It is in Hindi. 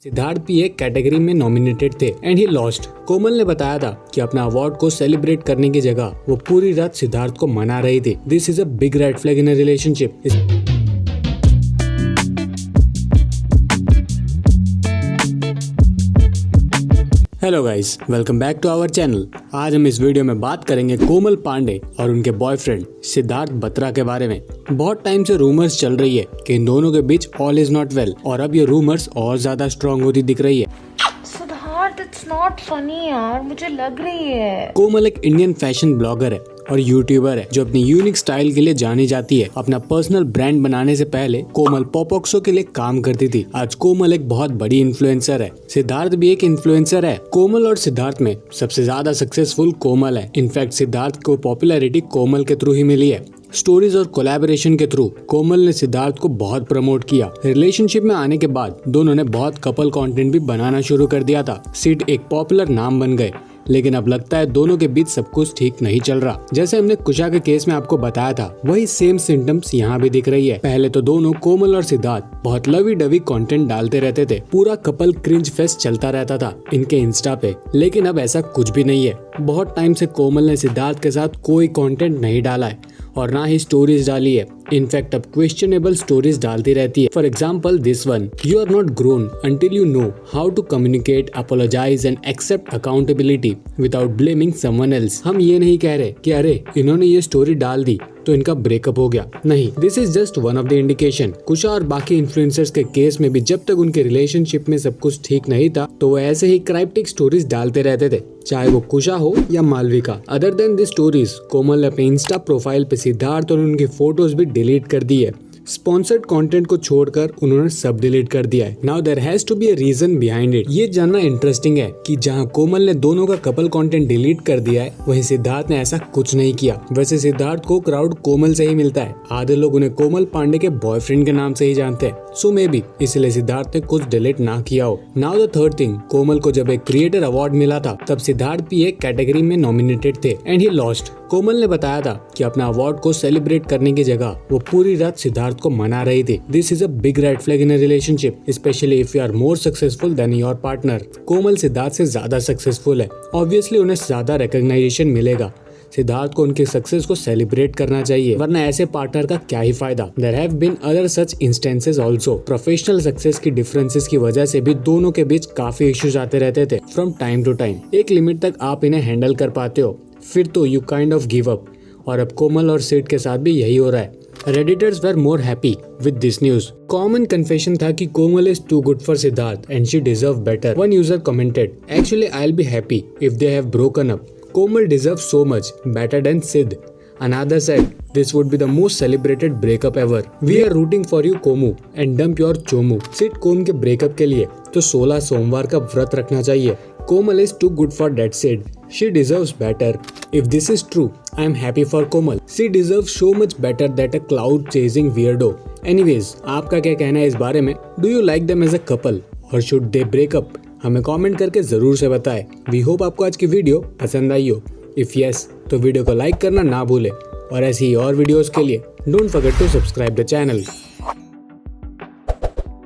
सिद्धार्थ भी एक कैटेगरी में नॉमिनेटेड थे एंड ही लॉस्ट। कोमल ने बताया था कि अपना अवार्ड को सेलिब्रेट करने की जगह वो पूरी रात सिद्धार्थ को मना रही थी। This is a big red flag in a relationship. Hello guys, welcome back to our channel. आज हम इस वीडियो में बात करेंगे कोमल पांडे और उनके बॉयफ्रेंड सिद्धार्थ बत्रा के बारे में। बहुत टाइम से रूमर्स चल रही है कि इन दोनों के बीच ऑल इज नॉट वेल और अब ये रूमर्स और ज्यादा स्ट्रॉन्ग होती दिख रही है। सिद्धार्थ, इट्स नॉट फनी यार, मुझे लग रही है। कोमल एक इंडियन फैशन ब्लॉगर है और यूट्यूबर है जो अपनी यूनिक स्टाइल के लिए जानी जाती है। अपना पर्सनल ब्रांड बनाने से पहले कोमल पॉपॉक्सो के लिए काम करती थी। आज कोमल एक बहुत बड़ी इन्फ्लुएंसर है। सिद्धार्थ भी एक इन्फ्लुएंसर है। कोमल और सिद्धार्थ में सबसे ज्यादा सक्सेसफुल कोमल है। इनफैक्ट सिद्धार्थ को पॉपुलैरिटी कोमल के थ्रू ही मिली है। स्टोरीज और कोलैबोरेशन के थ्रू कोमल ने सिद्धार्थ को बहुत प्रमोट किया। रिलेशनशिप में आने के बाद दोनों ने बहुत कपल कंटेंट भी बनाना शुरू कर दिया था। सिड एक पॉपुलर नाम बन गए, लेकिन अब लगता है दोनों के बीच सब कुछ ठीक नहीं चल रहा। जैसे हमने कुशा के केस में आपको बताया था, वही सेम सिम्टम्स यहाँ भी दिख रही है। पहले तो दोनों कोमल और सिद्धार्थ बहुत लवी डवी कंटेंट डालते रहते थे। पूरा कपल क्रिंज फेस्ट चलता रहता था इनके इंस्टा पे, लेकिन अब ऐसा कुछ भी नहीं है। बहुत टाइम से कोमल ने सिद्धार्थ के साथ कोई कंटेंट नहीं डाला है और ना ही स्टोरीज डाली है। इनफैक्ट अब क्वेश्चनेबल स्टोरीज डालती रहती है। For example this one, you are not grown until you know how to communicate, apologise and accept accountability without blaming someone else. हम ये नहीं कह रहे कि अरे इन्होंने ये स्टोरी डाल दी तो इनका ब्रेकअप हो गया। नहीं, this is just one of the indication. Kusha और बाकी इन्फ्लुएंसर्स के केस में भी जब तक उनके रिलेशनशिप में सब कुछ ठीक नहीं था तो वो ऐसे ही क्राइप्टिक स्टोरीज डालते रहते थे, चाहे वो कुशा हो या Malvika. Other than this stories, Komal ने अपने इंस्टा प्रोफाइल पे सिद्धार्थ और उनकी फोटोज भी डिलीट कर दी है। स्पॉन्सर्ड कंटेंट को छोड़कर उन्होंने सब डिलीट कर दिया है। Now there has to be a reason behind it. ये जानना इंटरेस्टिंग है कि जहां कोमल ने दोनों का कपल कंटेंट डिलीट कर दिया है, वहीं सिद्धार्थ ने ऐसा कुछ नहीं किया। वैसे सिद्धार्थ को क्राउड कोमल से ही मिलता है। आधे लोग उन्हें कोमल पांडे के बॉयफ्रेंड के नाम से ही जानते हैं, सो मे बी इसलिए सिद्धार्थ ने कुछ डिलीट ना किया हो। नाउ द थर्ड थिंग, कोमल को जब एक क्रिएटर अवार्ड मिला था तब सिद्धार्थ भी एक कैटेगरी में नॉमिनेटेड थे एंड ही लॉस्ट। कोमल ने बताया था कि अपना अवार्ड को सेलिब्रेट करने की जगह वो पूरी रात सिद्धार्थ को मना रही थी। This is a big red flag in a relationship, specially if you are more successful than your partner. Komal Siddharth से ज्यादा सक्सेसफुल है, ऑब्वियसली उन्हें ज्यादा रिकॉग्नाइजेशन मिलेगा। सिद्धार्थ को उनके सक्सेस को सेलिब्रेट करना चाहिए, वरना ऐसे पार्टनर का क्या ही फायदा। There have been other such instances also. Professional success की डिफरेंसेस की वजह से भी दोनों के बीच काफी इश्यूज आते रहते थे फ्रॉम टाइम टू टाइम। एक लिमिट तक आप इन्हें हैंडल कर पाते हो, फिर तो you kind of give up. और अब कोमल और सिड के साथ भी यही हो रहा है। Redditors were more happy with this news. Common confession था कि कोमल is too good for Siddharth and she deserves better. One user commented, "Actually, I'll be happy if they have broken up. Komal deserves so much better than Sid." Another said, "This would be the most celebrated breakup ever. We are rooting for you, Komu, and dump your Chomu." Sid कोम के ब्रेकअप के लिए तो 16 सोमवार का व्रत रखना चाहिए। Komal is too good for that Sid. She deserves better. If this is true, I am happy for Komal. She deserves so much better than a cloud chasing weirdo. Anyways, आपका क्या कहना है इस बारे में? Do you like them as a couple or should they break up? हमें कमेंट करके जरूर से बताएं। We hope आपको आज की वीडियो पसंद आई हो। If yes, तो वीडियो को लाइक करना ना भूले और ऐसी ही और वीडियोस के लिए don't forget to subscribe the channel.